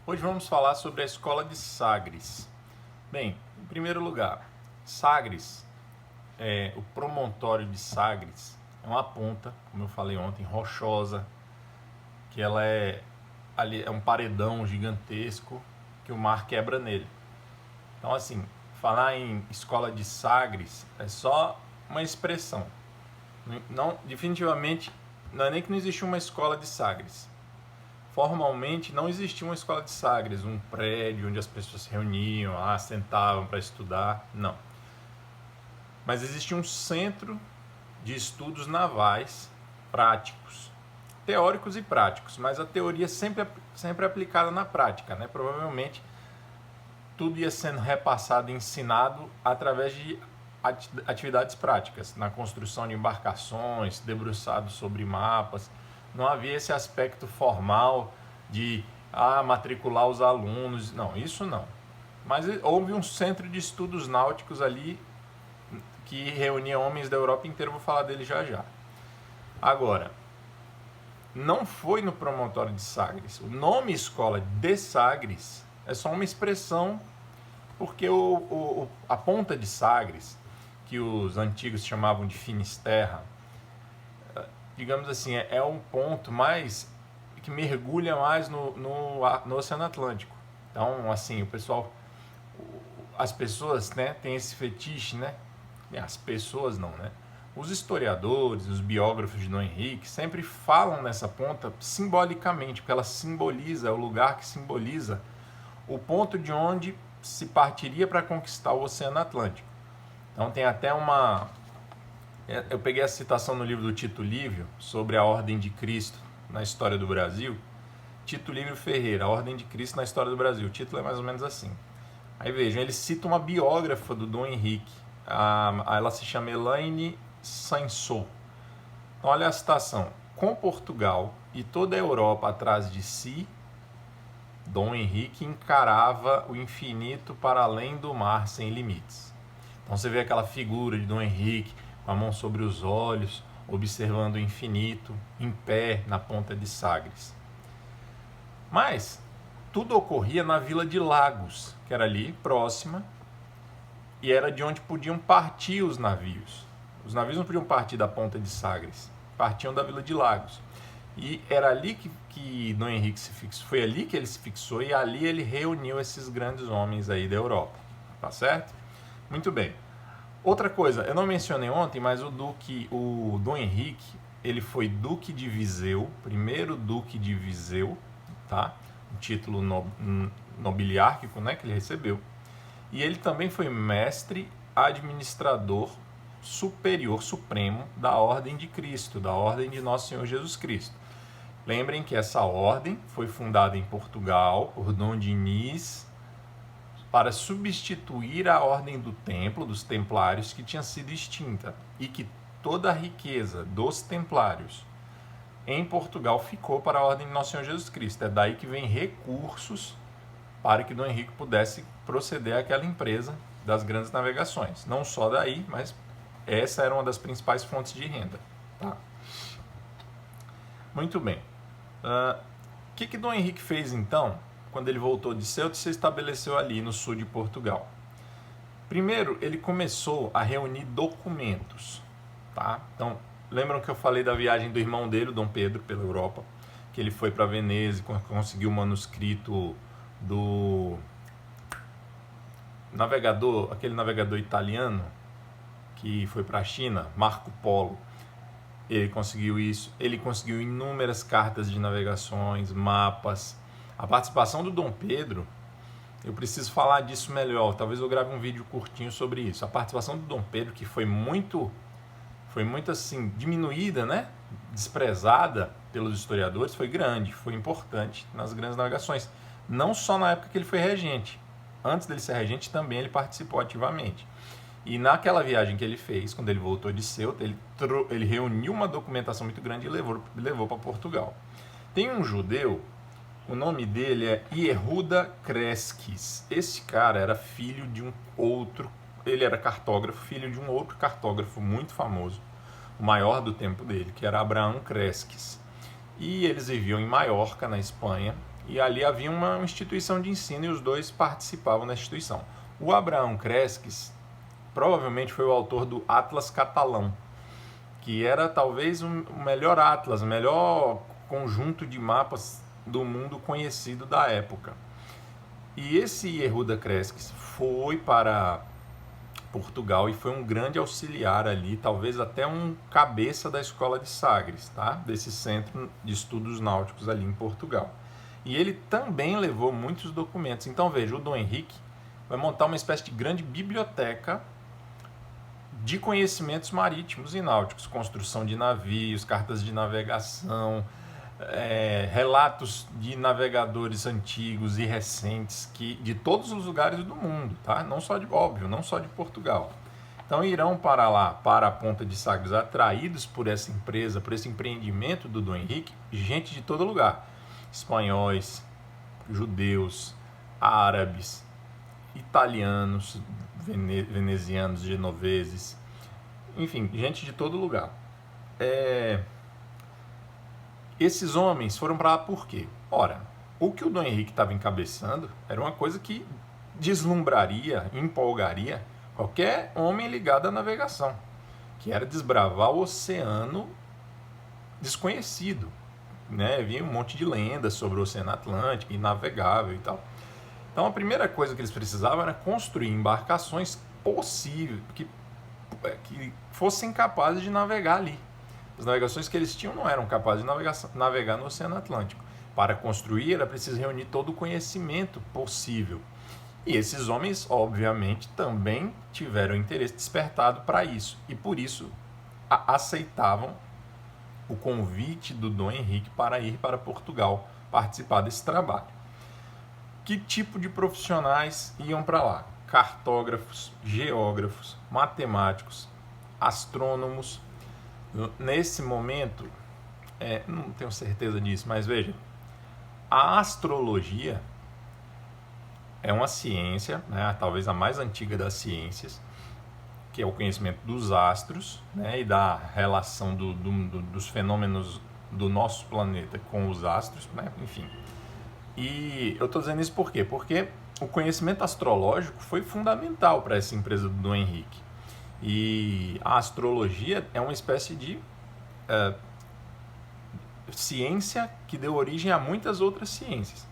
Hoje vamos falar sobre a escola de Sagres. Bem, em primeiro lugar, Sagres, o promontório de Sagres, é uma ponta, como eu falei ontem, rochosa, que ela ali é um paredão gigantesco que o mar quebra nele. Então, assim, falar em escola de Sagres é só uma expressão. Não, definitivamente, não é nem que não existe uma escola de Sagres. Formalmente não existia uma escola de Sagres, um prédio onde as pessoas se reuniam, sentavam para estudar, não. Mas existia um centro de estudos navais práticos, teóricos e práticos, mas a teoria sempre aplicada na prática, né? Provavelmente tudo ia sendo repassado e ensinado através de atividades práticas, na construção de embarcações, debruçado sobre mapas. Não havia esse aspecto formal de matricular os alunos, não, isso não. Mas houve um centro de estudos náuticos ali que reunia homens da Europa inteira, vou falar dele já já. Agora, não foi no promontório de Sagres. O nome escola de Sagres é só uma expressão, porque a ponta de Sagres, que os antigos chamavam de Finisterra, digamos assim, é um ponto mais que mergulha mais no Oceano Atlântico. Então, assim, as pessoas, né, têm esse fetiche, né? As pessoas não, né? Os historiadores, os biógrafos de Dom Henrique sempre falam nessa ponta simbolicamente, porque ela simboliza, é o lugar que simboliza o ponto de onde se partiria para conquistar o Oceano Atlântico. Então tem até uma... Eu peguei a citação no livro do Tito Livio sobre a Ordem de Cristo na história do Brasil. Tito Livio Ferreira, a Ordem de Cristo na história do Brasil. O título é mais ou menos assim. Aí vejam, ele cita uma biógrafa do Dom Henrique. Ela se chama Elaine Sansot. Então, olha a citação. Com Portugal e toda a Europa atrás de si, Dom Henrique encarava o infinito para além do mar sem limites. Então você vê aquela figura de Dom Henrique com a mão sobre os olhos, observando o infinito, em pé na ponta de Sagres. Mas tudo ocorria na Vila de Lagos, que era ali próxima, e era de onde podiam partir os navios. Os navios não podiam partir da ponta de Sagres, partiam da Vila de Lagos. E era ali que Dom Henrique se fixou, foi ali que ele se fixou e ali ele reuniu esses grandes homens aí da Europa, tá certo? Muito bem. Outra coisa, eu não mencionei ontem, mas o Dom Henrique, ele foi Duque de Viseu, primeiro Duque de Viseu, tá? Um título nobiliárquico, né, que ele recebeu. E ele também foi mestre administrador superior supremo da Ordem de Cristo, da Ordem de Nosso Senhor Jesus Cristo. Lembrem que essa ordem foi fundada em Portugal por Dom Dinis para substituir a Ordem do Templo, dos Templários, que tinha sido extinta, e que toda a riqueza dos Templários em Portugal ficou para a Ordem de Nosso Senhor Jesus Cristo. É daí que vem recursos para que Dom Henrique pudesse proceder àquela empresa das grandes navegações. Não só daí, mas essa era uma das principais fontes de renda. Tá? Muito bem. O que Dom Henrique fez então, quando ele voltou de Ceuta e se estabeleceu ali no sul de Portugal? Primeiro, ele começou a reunir documentos. Tá? Então, lembram que eu falei da viagem do irmão dele, o Dom Pedro, pela Europa, que ele foi para Veneza e conseguiu o manuscrito do navegador, aquele navegador italiano que foi para a China, Marco Polo. Ele conseguiu isso, ele conseguiu inúmeras cartas de navegações, mapas. A participação do Dom Pedro, eu preciso falar disso melhor, talvez eu grave um vídeo curtinho sobre isso. A participação do Dom Pedro, que foi muito assim, diminuída, né? Desprezada pelos historiadores, foi grande, foi importante nas grandes navegações. Não só na época que ele foi regente. Antes dele ser regente, também ele participou ativamente. E naquela viagem que ele fez, quando ele voltou de Ceuta, ele reuniu uma documentação muito grande e levou para Portugal. Tem um judeu, o nome dele é Iehuda Cresques. Esse cara era filho de um outro, ele era cartógrafo, filho de um outro cartógrafo muito famoso, o maior do tempo dele, que era Abraão Cresques. E eles viviam em Maiorca, na Espanha, e ali havia uma instituição de ensino e os dois participavam da instituição. O Abraão Cresques provavelmente foi o autor do Atlas Catalão, que era talvez o melhor atlas, o melhor conjunto de mapas do mundo conhecido da época. E esse Yehuda Cresques foi para Portugal e foi um grande auxiliar ali, talvez até um cabeça da escola de Sagres, tá? Desse centro de estudos náuticos ali em Portugal. E ele também levou muitos documentos. Então veja, o Dom Henrique vai montar uma espécie de grande biblioteca de conhecimentos marítimos e náuticos, construção de navios, cartas de navegação, relatos de navegadores antigos e recentes de todos os lugares do mundo, tá? Não só de Portugal. Então irão para lá, para a Ponta de Sagres, atraídos por essa empresa, por esse empreendimento do Dom Henrique, gente de todo lugar, espanhóis, judeus, árabes, italianos, venezianos, genoveses, enfim, gente de todo lugar. Esses homens foram para lá por quê? Ora, o que o Dom Henrique estava encabeçando era uma coisa que deslumbraria, empolgaria qualquer homem ligado à navegação, que era desbravar o oceano desconhecido. Né? Havia um monte de lendas sobre o Oceano Atlântico, inavegável e tal. Então a primeira coisa que eles precisavam era construir embarcações possíveis, que fossem capazes de navegar ali. As navegações que eles tinham não eram capazes de navegar no Oceano Atlântico. Para construir era preciso reunir todo o conhecimento possível. E esses homens, obviamente, também tiveram interesse despertado para isso. E por isso aceitavam o convite do Dom Henrique para ir para Portugal participar desse trabalho. Que tipo de profissionais iam para lá? Cartógrafos, geógrafos, matemáticos, astrônomos. Nesse momento, não tenho certeza disso, mas veja, a astrologia é uma ciência, né, talvez a mais antiga das ciências, que é o conhecimento dos astros, né, e da relação dos fenômenos do nosso planeta com os astros, né, enfim. E eu estou dizendo isso por quê? Porque o conhecimento astrológico foi fundamental para essa empresa do Dom Henrique. E a astrologia é uma espécie de ciência que deu origem a muitas outras ciências.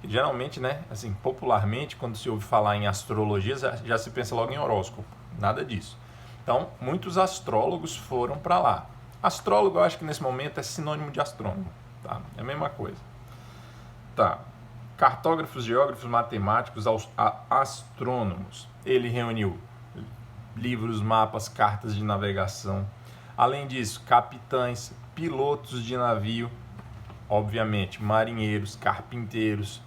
E, geralmente, né, assim, popularmente, quando se ouve falar em astrologia, já se pensa logo em horóscopo. Nada disso. Então, muitos astrólogos foram para lá. Astrólogo, eu acho que nesse momento é sinônimo de astrônomo. Tá? É a mesma coisa. Tá. Cartógrafos, geógrafos, matemáticos, astrônomos. Ele reuniu livros, mapas, cartas de navegação. Além disso, capitães, pilotos de navio, obviamente, marinheiros, carpinteiros,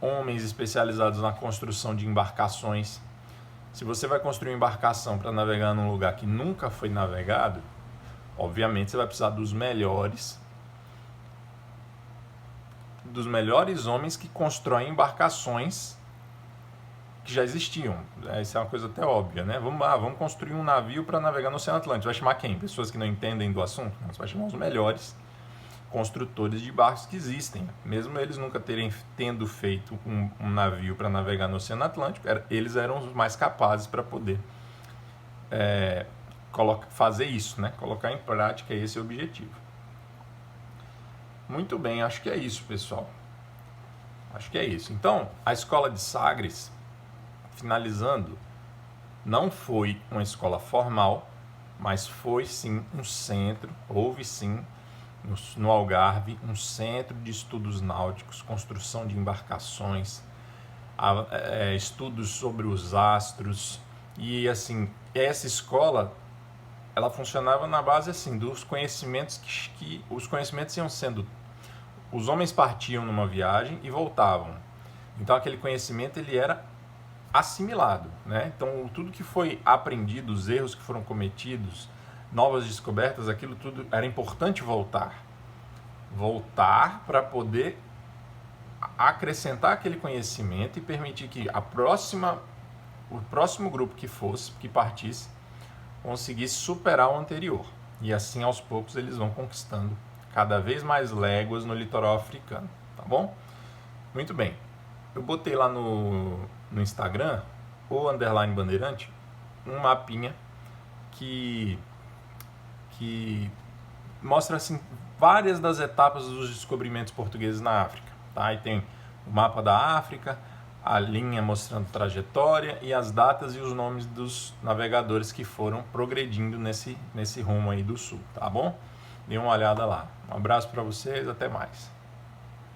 homens especializados na construção de embarcações. Se você vai construir uma embarcação para navegar num lugar que nunca foi navegado, obviamente você vai precisar dos melhores homens que constroem embarcações que já existiam. Isso é uma coisa até óbvia, né? Vamos construir um navio para navegar no Oceano Atlântico. Vai chamar quem? Pessoas que não entendem do assunto? Você vai chamar os melhores construtores de barcos que existem. Mesmo eles nunca tendo feito um navio para navegar no Oceano Atlântico, eles eram os mais capazes para poder fazer isso, né? Colocar em prática esse objetivo. Muito bem, acho que é isso, pessoal. Acho que é isso. Então, a escola de Sagres, finalizando, não foi uma escola formal, mas foi sim um centro, houve sim no Algarve um centro de estudos náuticos, construção de embarcações, estudos sobre os astros. E assim, essa escola ela funcionava na base assim dos conhecimentos que os conhecimentos iam sendo, os homens partiam numa viagem e voltavam, então aquele conhecimento ele era assimilado, né? Então tudo que foi aprendido, os erros que foram cometidos, novas descobertas, aquilo tudo era importante voltar para poder acrescentar aquele conhecimento e permitir que o próximo grupo que partisse conseguisse superar o anterior. E assim aos poucos eles vão conquistando cada vez mais léguas no litoral africano, tá bom? Muito bem. Eu botei lá no Instagram, o underline bandeirante, um mapinha que mostra assim várias das etapas dos descobrimentos portugueses na África. Tá? Aí tem o mapa da África, a linha mostrando trajetória e as datas e os nomes dos navegadores que foram progredindo nesse rumo aí do sul, tá bom? Dê uma olhada lá. Um abraço para vocês, até mais.